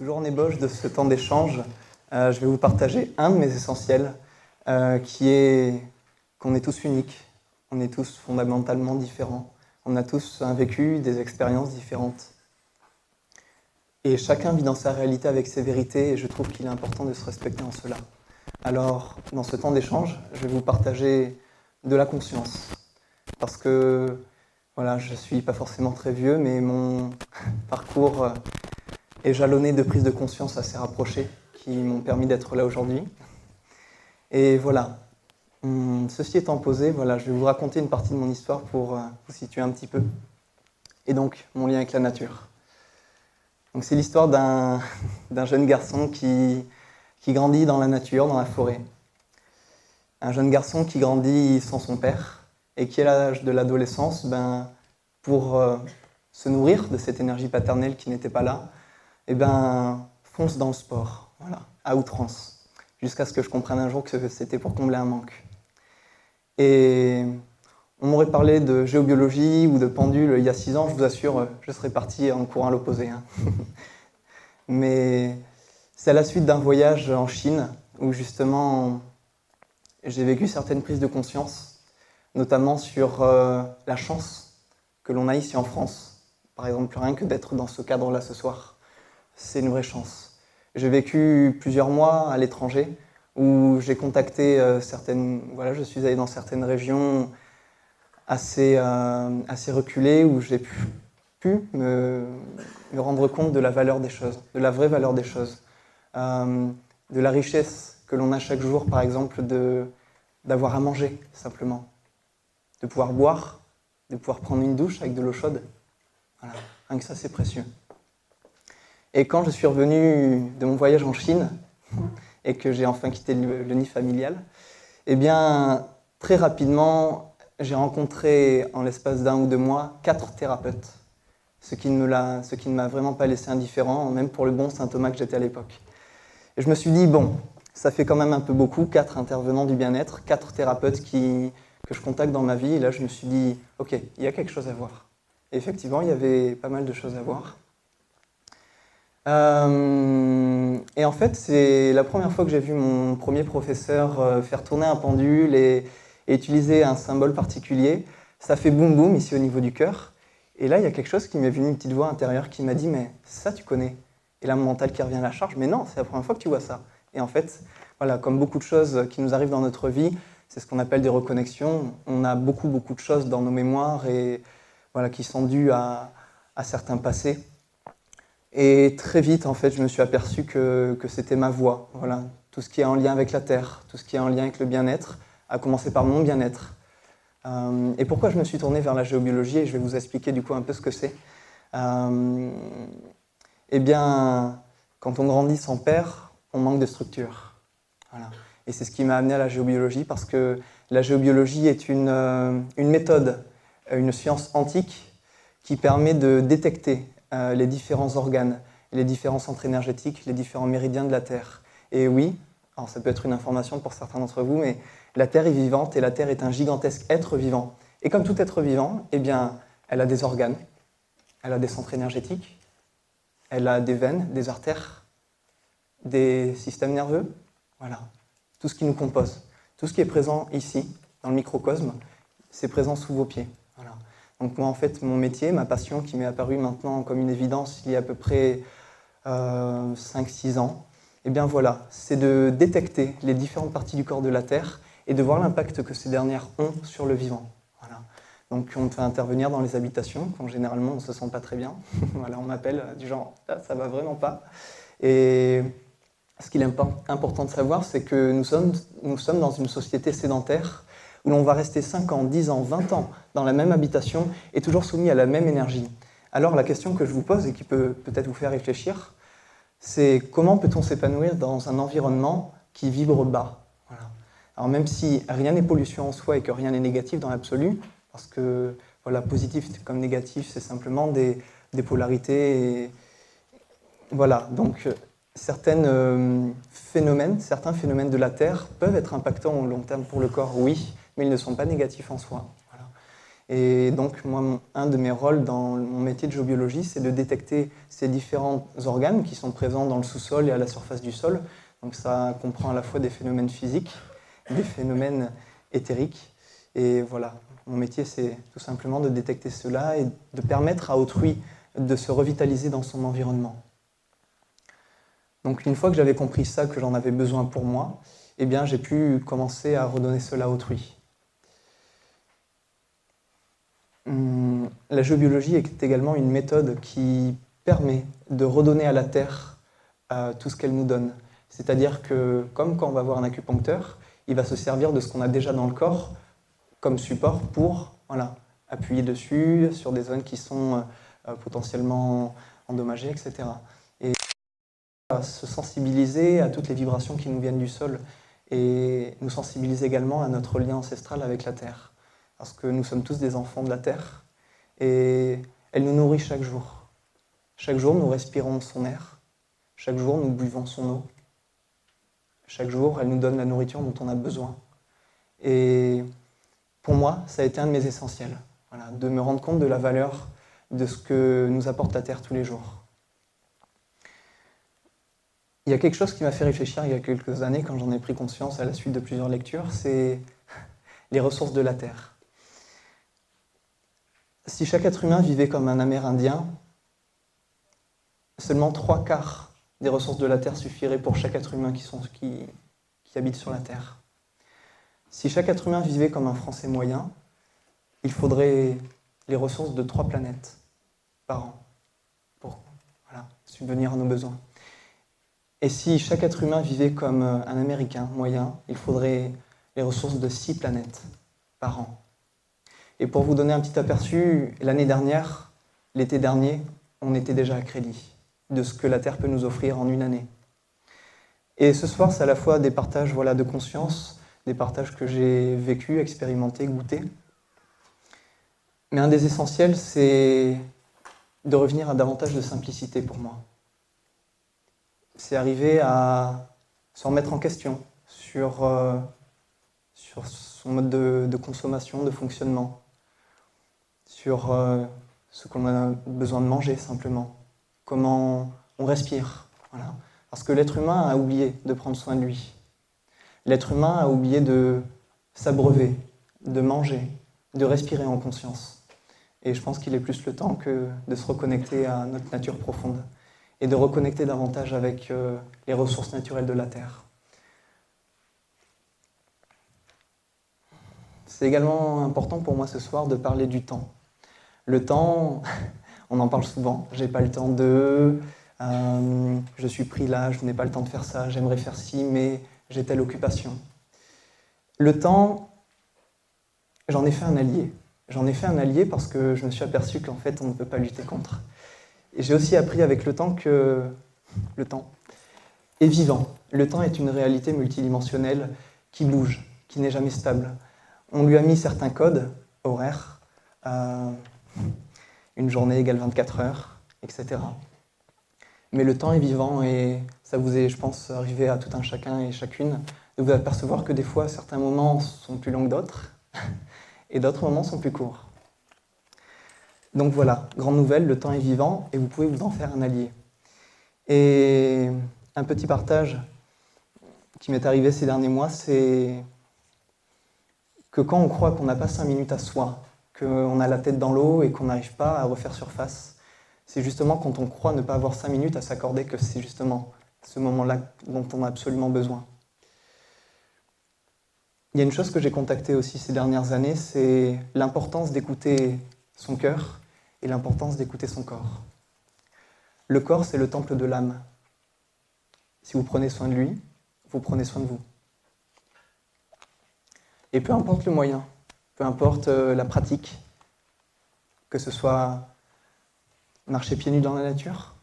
toujours en ébauche de ce temps d'échange. Je vais vous partager un de mes essentiels, qui est qu'on est tous uniques, on est tous fondamentalement différents. On a tous un vécu, des expériences différentes. Et chacun vit dans sa réalité avec ses vérités, et je trouve qu'il est important de se respecter en cela. Alors, dans ce temps d'échange, je vais vous partager de la conscience. Parce que, voilà, je ne suis pas forcément très vieux, mais mon parcours est jalonné de prises de conscience assez rapprochées, qui m'ont permis d'être là aujourd'hui. Et voilà, ceci étant posé, voilà, je vais vous raconter une partie de mon histoire pour vous situer un petit peu. Et donc, mon lien avec la nature. Donc, c'est l'histoire d'un jeune garçon qui grandit dans la nature, dans la forêt. Un jeune garçon qui grandit sans son père et qui, à l'âge de l'adolescence, pour se nourrir de cette énergie paternelle qui n'était pas là, fonce dans le sport, voilà, à outrance, jusqu'à ce que je comprenne un jour que c'était pour combler un manque. Et on m'aurait parlé de géobiologie ou de pendule il y a 6 ans, je vous assure, je serais parti en courant à l'opposé. Mais c'est à la suite d'un voyage en Chine où justement j'ai vécu certaines prises de conscience, notamment sur la chance que l'on a ici en France. Par exemple, rien que d'être dans ce cadre-là ce soir, c'est une vraie chance. J'ai vécu plusieurs mois à l'étranger où j'ai contacté je suis allé dans certaines régions assez reculées où j'ai pu me rendre compte de la valeur des choses, de la vraie valeur des choses, de la richesse que l'on a chaque jour, par exemple, d'avoir à manger, simplement, de pouvoir boire, de pouvoir prendre une douche avec de l'eau chaude. Voilà, rien que ça, c'est précieux. Et quand je suis revenu de mon voyage en Chine et que j'ai enfin quitté le nid familial, très rapidement, j'ai rencontré en l'espace d'1 ou 2 mois 4 thérapeutes, ce qui ne m'a vraiment pas laissé indifférent, même pour le bon saint Thomas que j'étais à l'époque. Et je me suis dit, bon, ça fait quand même un peu beaucoup, 4 intervenants du bien-être, 4 thérapeutes que je contacte dans ma vie, et là je me suis dit, ok, il y a quelque chose à voir. Et effectivement, il y avait pas mal de choses à voir. Et en fait, c'est la première fois que j'ai vu mon premier professeur faire tourner un pendule et utiliser un symbole particulier. Ça fait boum boum ici au niveau du cœur. Et là, il y a quelque chose qui m'est venu, une petite voix intérieure qui m'a dit « mais ça, tu connais ». Et là, mon mental qui revient à la charge « mais non, c'est la première fois que tu vois ça ». Et en fait, voilà, comme beaucoup de choses qui nous arrivent dans notre vie, c'est ce qu'on appelle des reconnexions. On a beaucoup de choses dans nos mémoires et voilà, qui sont dues à certains passés. Et très vite, en fait, je me suis aperçu que c'était ma voie. Voilà. Tout ce qui est en lien avec la terre, tout ce qui est en lien avec le bien-être, à commencer par mon bien-être. Et pourquoi je me suis tourné vers la géobiologie, et je vais vous expliquer du coup un peu ce que c'est. Quand on grandit sans père, on manque de structure. Voilà. Et c'est ce qui m'a amené à la géobiologie, parce que la géobiologie est une méthode, une science antique qui permet de détecter les différents organes, les différents centres énergétiques, les différents méridiens de la Terre. Et oui, alors ça peut être une information pour certains d'entre vous, mais la Terre est vivante et la Terre est un gigantesque être vivant. Et comme tout être vivant, elle a des organes, elle a des centres énergétiques, elle a des veines, des artères, des systèmes nerveux, voilà, tout ce qui nous compose. Tout ce qui est présent ici, dans le microcosme, c'est présent sous vos pieds. Voilà. Donc moi, en fait, mon métier, ma passion qui m'est apparue maintenant comme une évidence il y a à peu près 5-6 ans, c'est de détecter les différentes parties du corps de la Terre et de voir l'impact que ces dernières ont sur le vivant. Voilà. Donc on me fait intervenir dans les habitations, quand généralement on ne se sent pas très bien. Voilà, on m'appelle du genre « ça va vraiment pas ». Et ce qu'il est important de savoir, c'est que nous sommes dans une société sédentaire où l'on va rester 5 ans, 10 ans, 20 ans dans la même habitation et toujours soumis à la même énergie. Alors la question que je vous pose et qui peut peut-être vous faire réfléchir, c'est comment peut-on s'épanouir dans un environnement qui vibre bas ? Voilà. Alors même si rien n'est pollution en soi et que rien n'est négatif dans l'absolu, parce que voilà, positif comme négatif, c'est simplement des polarités. Et voilà, donc certains phénomènes de la Terre peuvent être impactants au long terme pour le corps, oui, mais ils ne sont pas négatifs en soi. Voilà. Et donc, moi, un de mes rôles dans mon métier de géobiologie, c'est de détecter ces différents organes qui sont présents dans le sous-sol et à la surface du sol. Donc ça comprend à la fois des phénomènes physiques, des phénomènes éthériques. Et voilà, mon métier, c'est tout simplement de détecter cela et de permettre à autrui de se revitaliser dans son environnement. Donc une fois que j'avais compris ça, que j'en avais besoin pour moi, eh bien, j'ai pu commencer à redonner cela à autrui. La géobiologie est également une méthode qui permet de redonner à la Terre tout ce qu'elle nous donne. C'est-à-dire que, comme quand on va voir un acupuncteur, il va se servir de ce qu'on a déjà dans le corps comme support pour appuyer dessus, sur des zones qui sont potentiellement endommagées, etc. Et se sensibiliser à toutes les vibrations qui nous viennent du sol et nous sensibiliser également à notre lien ancestral avec la Terre. Parce que nous sommes tous des enfants de la Terre et elle nous nourrit chaque jour. Chaque jour, nous respirons son air. Chaque jour, nous buvons son eau. Chaque jour, elle nous donne la nourriture dont on a besoin. Et pour moi, ça a été un de mes essentiels, de me rendre compte de la valeur de ce que nous apporte la Terre tous les jours. Il y a quelque chose qui m'a fait réfléchir il y a quelques années, quand j'en ai pris conscience à la suite de plusieurs lectures, c'est les ressources de la Terre. Si chaque être humain vivait comme un Amérindien, seulement 3/4 des ressources de la Terre suffiraient pour chaque être humain qui habite sur la Terre. Si chaque être humain vivait comme un Français moyen, il faudrait les ressources de 3 planètes par an pour subvenir à nos besoins. Et si chaque être humain vivait comme un Américain moyen, il faudrait les ressources de 6 planètes par an. Et pour vous donner un petit aperçu, l'année dernière, l'été dernier, on était déjà à crédit de ce que la Terre peut nous offrir en une année. Et ce soir, c'est à la fois des partages de conscience, des partages que j'ai vécus, expérimentés, goûtés. Mais un des essentiels, c'est de revenir à davantage de simplicité pour moi. C'est arriver à se remettre en question sur son mode de consommation, de fonctionnement, sur ce qu'on a besoin de manger simplement, comment on respire. Parce que l'être humain a oublié de prendre soin de lui. L'être humain a oublié de s'abreuver, de manger, de respirer en conscience. Et je pense qu'il est plus le temps que de se reconnecter à notre nature profonde et de reconnecter davantage avec les ressources naturelles de la Terre. C'est également important pour moi ce soir de parler du temps. Le temps, on en parle souvent, j'ai pas le temps je suis pris là, je n'ai pas le temps de faire ça, j'aimerais faire ci, mais j'ai telle occupation. Le temps, j'en ai fait un allié. J'en ai fait un allié parce que je me suis aperçu qu'en fait, on ne peut pas lutter contre. Et j'ai aussi appris avec le temps que le temps est vivant. Le temps est une réalité multidimensionnelle qui bouge, qui n'est jamais stable. On lui a mis certains codes horaires, une journée égale 24 heures, etc. Mais le temps est vivant et ça vous est, je pense, arrivé à tout un chacun et chacune de vous apercevoir que des fois, certains moments sont plus longs que d'autres et d'autres moments sont plus courts. Donc voilà, grande nouvelle, le temps est vivant et vous pouvez vous en faire un allié. Et un petit partage qui m'est arrivé ces derniers mois, c'est que quand on croit qu'on n'a pas 5 minutes à soi, qu'on a la tête dans l'eau et qu'on n'arrive pas à refaire surface, c'est justement quand on croit ne pas avoir 5 minutes à s'accorder que c'est justement ce moment-là dont on a absolument besoin. Il y a une chose que j'ai contactée aussi ces dernières années, c'est l'importance d'écouter son cœur et l'importance d'écouter son corps. Le corps, c'est le temple de l'âme. Si vous prenez soin de lui, vous prenez soin de vous. Et peu importe le moyen, peu importe la pratique, que ce soit marcher pieds nus dans la nature,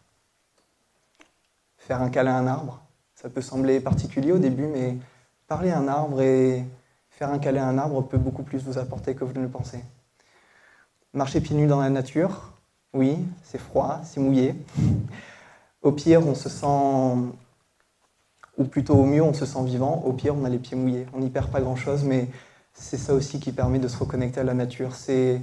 faire un câlin à un arbre, ça peut sembler particulier au début, mais parler à un arbre et faire un câlin à un arbre peut beaucoup plus vous apporter que vous ne le pensez. Marcher pieds nus dans la nature, oui, c'est froid, c'est mouillé. Au pire, on se sent, ou plutôt au mieux, on se sent vivant. Au pire, on a les pieds mouillés. On n'y perd pas grand-chose, mais c'est ça aussi qui permet de se reconnecter à la nature. C'est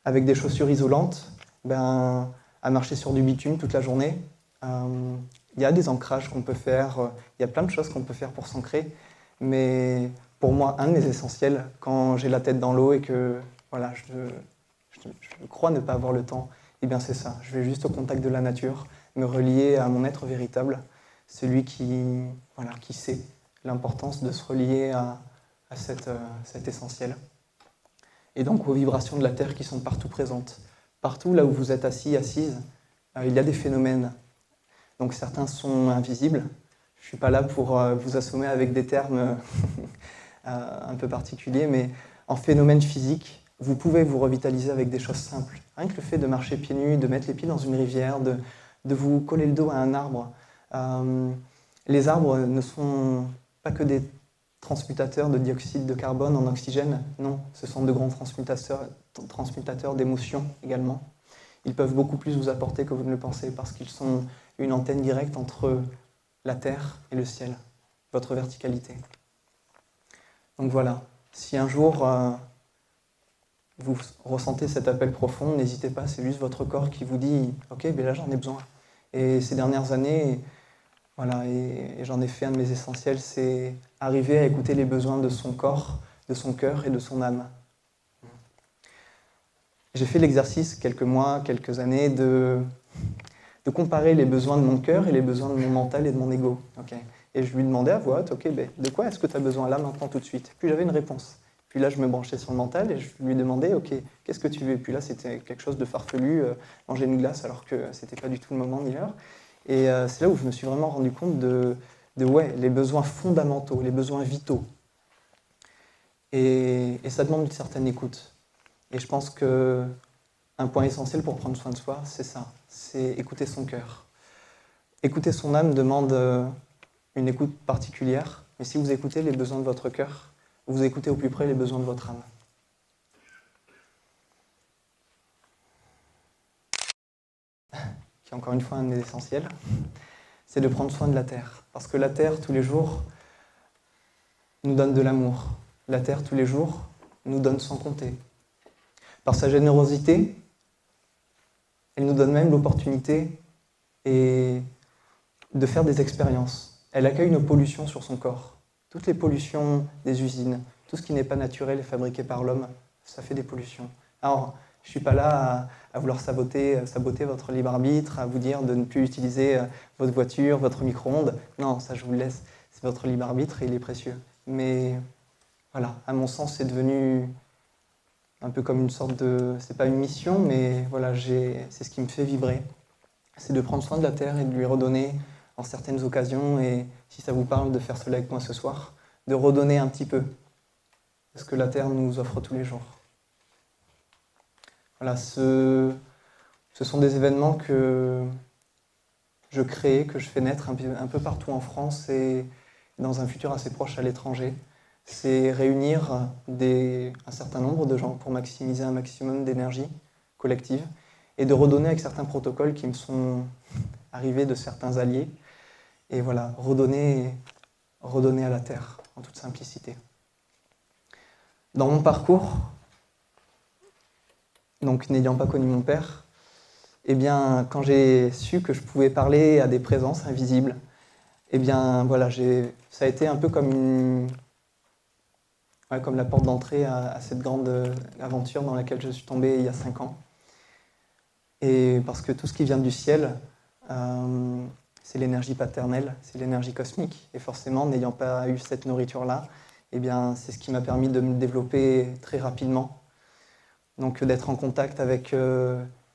avec des chaussures isolantes, ben, à marcher sur du bitume toute la journée. Il y a des ancrages qu'on peut faire, il y a plein de choses qu'on peut faire pour s'ancrer, mais pour moi, un de mes essentiels, quand j'ai la tête dans l'eau et que voilà, je crois ne pas avoir le temps, eh bien c'est ça, je vais juste au contact de la nature, me relier à mon être véritable, celui qui sait l'importance de se relier à cet essentiel. Et donc aux vibrations de la Terre qui sont partout présentes. Partout là où vous êtes assis, assise, il y a des phénomènes. Donc certains sont invisibles. Je ne suis pas là pour vous assommer avec des termes un peu particuliers, mais en phénomène physique, vous pouvez vous revitaliser avec des choses simples. Rien que le fait de marcher pieds nus, de mettre les pieds dans une rivière, de vous coller le dos à un arbre. Les arbres ne sont pas que des transmutateurs de dioxyde de carbone en oxygène, non, ce sont de grands transmutateurs d'émotions également. Ils peuvent beaucoup plus vous apporter que vous ne le pensez parce qu'ils sont une antenne directe entre la terre et le ciel, votre verticalité. Donc voilà, si un jour vous ressentez cet appel profond, n'hésitez pas, c'est juste votre corps qui vous dit « Ok, ben là j'en ai besoin ». Et ces dernières années, voilà, et j'en ai fait un de mes essentiels, c'est arriver à écouter les besoins de son corps, de son cœur et de son âme. J'ai fait l'exercice quelques mois, quelques années de comparer les besoins de mon cœur et les besoins de mon mental et de mon ego. Okay. Et je lui demandais à voix haute, ok, ben, de quoi est-ce que tu as besoin là, maintenant, tout de suite? Puis j'avais une réponse. Puis là, je me branchais sur le mental et je lui demandais, ok, qu'est-ce que tu veux? Et puis là, c'était quelque chose de farfelu, manger une glace alors que c'était pas du tout le moment ni l'heure. Et c'est là où je me suis vraiment rendu compte de les besoins fondamentaux, les besoins vitaux. Et ça demande une certaine écoute. Et je pense qu'un point essentiel pour prendre soin de soi, c'est ça, c'est écouter son cœur. Écouter son âme demande une écoute particulière, mais si vous écoutez les besoins de votre cœur, vous écoutez au plus près les besoins de votre âme. Qui est encore une fois un des essentiels, c'est de prendre soin de la terre. Parce que la terre, tous les jours, nous donne de l'amour. La terre, tous les jours, nous donne sans compter. Par sa générosité, elle nous donne même l'opportunité de faire des expériences. Elle accueille nos pollutions sur son corps. Toutes les pollutions des usines, tout ce qui n'est pas naturel et fabriqué par l'homme, ça fait des pollutions. Alors, je ne suis pas là à vouloir saboter votre libre arbitre, à vous dire de ne plus utiliser votre voiture, votre micro-ondes. Non, ça je vous le laisse, c'est votre libre arbitre et il est précieux. Mais voilà, à mon sens, c'est devenu un peu comme une sorte de... C'est pas une mission, mais voilà, c'est ce qui me fait vibrer. C'est de prendre soin de la terre et de lui redonner en certaines occasions, et si ça vous parle de faire cela avec moi ce soir, de redonner un petit peu de ce que la terre nous offre tous les jours. Voilà, ce sont des événements que je crée, que je fais naître un peu partout en France et dans un futur assez proche à l'étranger. C'est réunir un certain nombre de gens pour maximiser un maximum d'énergie collective et de redonner avec certains protocoles qui me sont arrivés de certains alliés. Et voilà, redonner à la Terre, en toute simplicité. Dans mon parcours, donc n'ayant pas connu mon père, eh bien, quand j'ai su que je pouvais parler à des présences invisibles, eh bien, voilà, ça a été un peu comme comme la porte d'entrée à cette grande aventure dans laquelle je suis tombé il y a 5 ans. Et parce que tout ce qui vient du ciel, c'est l'énergie paternelle, c'est l'énergie cosmique. Et forcément, n'ayant pas eu cette nourriture-là, eh bien, c'est ce qui m'a permis de me développer très rapidement. Donc d'être en contact avec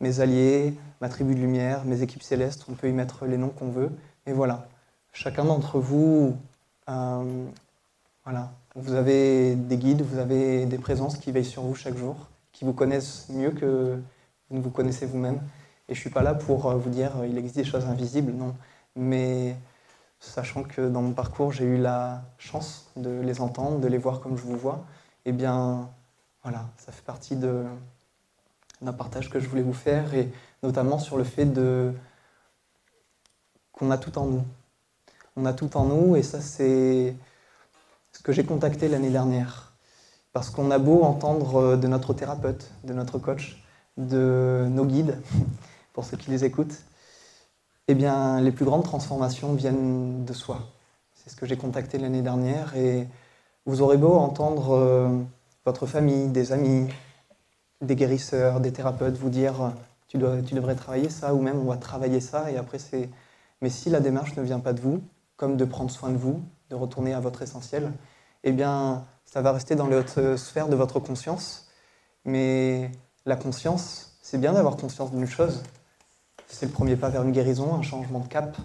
mes alliés, ma tribu de lumière, mes équipes célestes, on peut y mettre les noms qu'on veut. Et voilà, chacun d'entre vous, voilà, vous avez des guides, vous avez des présences qui veillent sur vous chaque jour, qui vous connaissent mieux que vous ne vous connaissez vous-même. Et je ne suis pas là pour vous dire il existe des choses invisibles, non. Mais sachant que dans mon parcours, j'ai eu la chance de les entendre, de les voir comme je vous vois, eh bien, voilà, ça fait partie d'un partage que je voulais vous faire, et notamment sur le fait qu'on a tout en nous. On a tout en nous, et ça, c'est ce que j'ai contacté l'année dernière. Parce qu'on a beau entendre de notre thérapeute, de notre coach, de nos guides, pour ceux qui les écoutent, eh bien, les plus grandes transformations viennent de soi. C'est ce que j'ai contacté l'année dernière et vous aurez beau entendre votre famille, des amis, des guérisseurs, des thérapeutes vous dire tu devrais travailler ça ou même on va travailler ça et après c'est... Mais si la démarche ne vient pas de vous, comme de prendre soin de vous, de retourner à votre essentiel, eh bien ça va rester dans les hautes sphères de votre conscience. Mais la conscience, c'est bien d'avoir conscience d'une chose. C'est le premier pas vers une guérison, un changement de cap.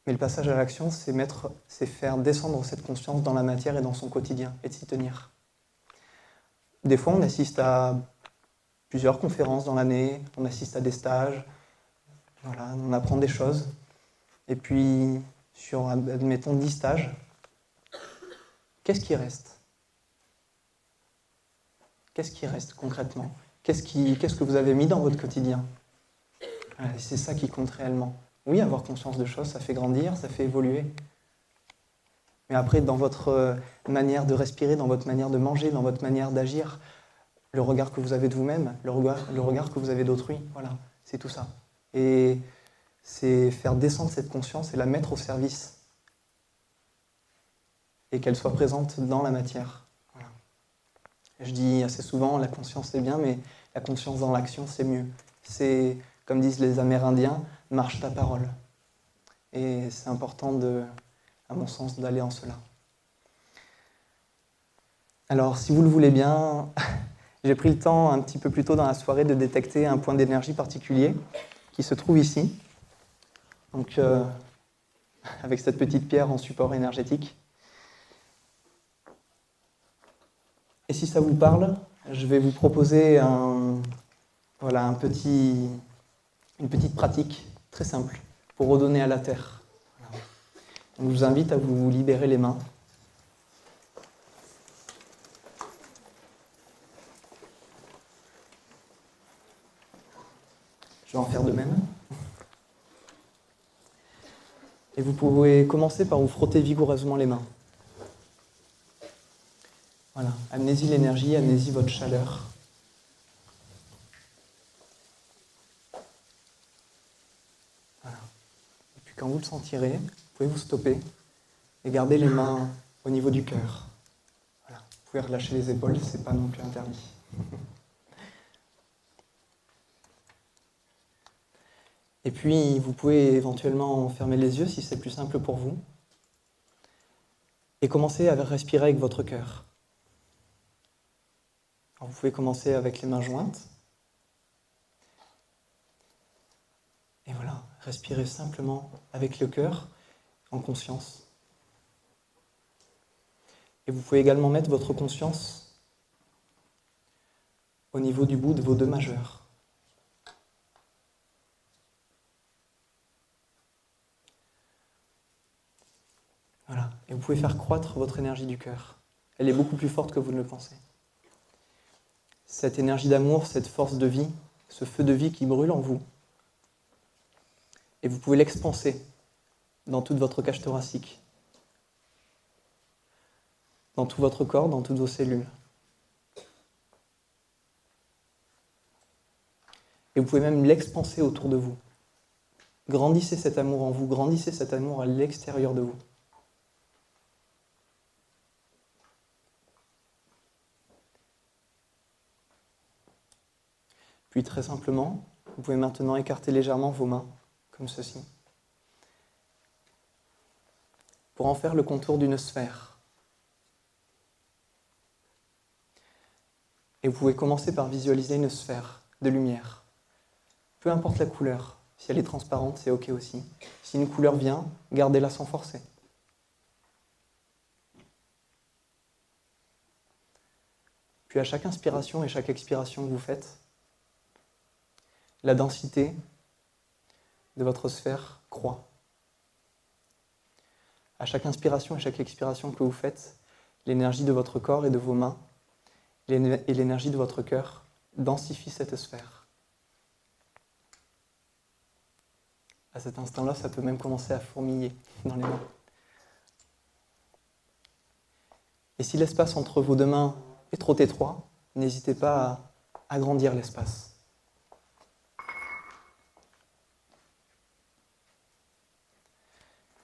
Mais le passage à l'action, c'est faire descendre cette conscience dans la matière et dans son quotidien, et de s'y tenir. Des fois, on assiste à plusieurs conférences dans l'année, on assiste à des stages, voilà, on apprend des choses. Et puis, sur, admettons, 10 stages, qu'est-ce qui reste? Qu'est-ce qui reste concrètement? Qu'est-ce que vous avez mis dans votre quotidien? C'est ça qui compte réellement. Oui, avoir conscience de choses, ça fait grandir, ça fait évoluer. Mais après, dans votre manière de respirer, dans votre manière de manger, dans votre manière d'agir, le regard que vous avez de vous-même, le regard que vous avez d'autrui, voilà, c'est tout ça. Et c'est faire descendre cette conscience et la mettre au service. Et qu'elle soit présente dans la matière. Voilà. Je dis assez souvent, la conscience c'est bien, mais la conscience dans l'action c'est mieux. C'est, comme disent les Amérindiens, marche ta parole. Et c'est important, à mon sens, d'aller en cela. Alors, si vous le voulez bien, j'ai pris le temps un petit peu plus tôt dans la soirée de détecter un point d'énergie particulier qui se trouve ici. Donc, avec cette petite pierre en support énergétique. Et si ça vous parle, je vais vous proposer une petite pratique très simple pour redonner à la terre. Donc, je vous invite à vous libérer les mains. Je vais en faire de même. Et vous pouvez commencer par vous frotter vigoureusement les mains. Voilà, amenez-y l'énergie, amenez-y votre chaleur. Voilà. Et puis quand vous le sentirez, vous pouvez vous stopper et garder les mains au niveau du cœur. Voilà. Vous pouvez relâcher les épaules, c'est pas non plus interdit. Et puis vous pouvez éventuellement fermer les yeux si c'est plus simple pour vous. Et commencer à respirer avec votre cœur. Alors, vous pouvez commencer avec les mains jointes. Et voilà, respirez simplement avec le cœur, en conscience. Et vous pouvez également mettre votre conscience au niveau du bout de vos deux majeurs. Voilà, et vous pouvez faire croître votre énergie du cœur. Elle est beaucoup plus forte que vous ne le pensez. Cette énergie d'amour, cette force de vie, ce feu de vie qui brûle en vous. Et vous pouvez l'expanser dans toute votre cage thoracique, dans tout votre corps, dans toutes vos cellules. Et vous pouvez même l'expanser autour de vous. Grandissez cet amour en vous, grandissez cet amour à l'extérieur de vous. Puis très simplement, vous pouvez maintenant écarter légèrement vos mains, comme ceci, pour en faire le contour d'une sphère. Et vous pouvez commencer par visualiser une sphère de lumière. Peu importe la couleur, si elle est transparente, c'est ok aussi. Si une couleur vient, gardez-la sans forcer. Puis à chaque inspiration et chaque expiration que vous faites, la densité de votre sphère croît. À chaque inspiration et chaque expiration que vous faites, l'énergie de votre corps et de vos mains et l'énergie de votre cœur densifient cette sphère. À cet instant-là, ça peut même commencer à fourmiller dans les mains. Et si l'espace entre vos deux mains est trop étroit, n'hésitez pas agrandir l'espace.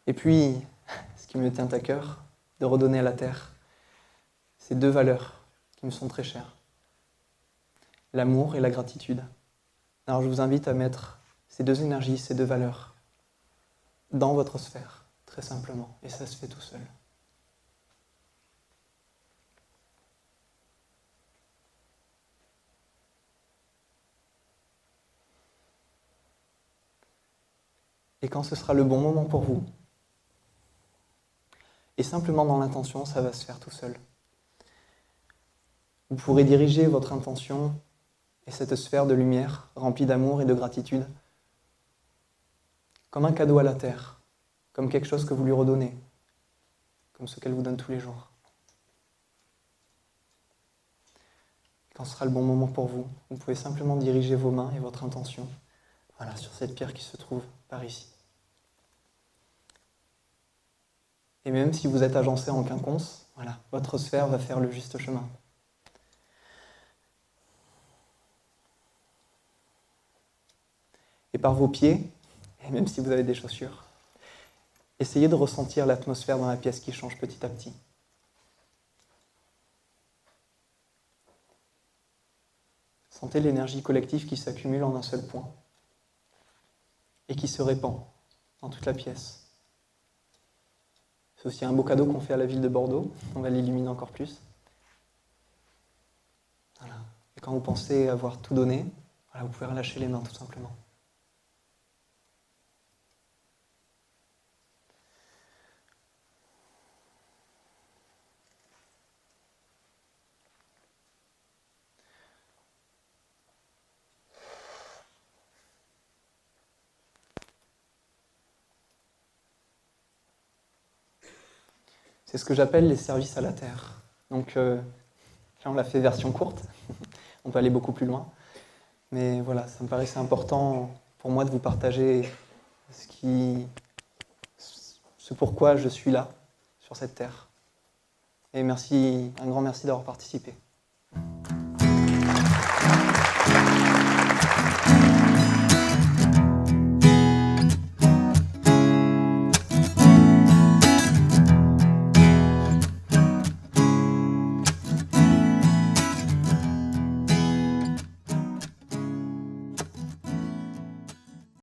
Et puis, ce qui me tient à cœur, de redonner à la Terre, ces deux valeurs qui me sont très chères. L'amour et la gratitude. Alors je vous invite à mettre ces deux énergies, ces deux valeurs, dans votre sphère, très simplement. Et ça se fait tout seul. Et quand ce sera le bon moment pour vous, et simplement dans l'intention, ça va se faire tout seul. Vous pourrez diriger votre intention et cette sphère de lumière remplie d'amour et de gratitude comme un cadeau à la Terre, comme quelque chose que vous lui redonnez, comme ce qu'elle vous donne tous les jours. Quand ce sera le bon moment pour vous, vous pouvez simplement diriger vos mains et votre intention, voilà, sur cette pierre qui se trouve par ici. Et même si vous êtes agencé en quinconce, voilà, votre sphère va faire le juste chemin. Et par vos pieds, et même si vous avez des chaussures, essayez de ressentir l'atmosphère dans la pièce qui change petit à petit. Sentez l'énergie collective qui s'accumule en un seul point et qui se répand dans toute la pièce. C'est aussi un beau cadeau qu'on fait à la ville de Bordeaux. On va l'illuminer encore plus. Voilà. Et quand vous pensez avoir tout donné, voilà, vous pouvez relâcher les mains tout simplement. C'est ce que j'appelle les services à la Terre. Donc là, on l'a fait version courte. On peut aller beaucoup plus loin. Mais voilà, ça me paraissait important pour moi de vous partager ce pourquoi je suis là, sur cette Terre. Et merci, un grand merci d'avoir participé.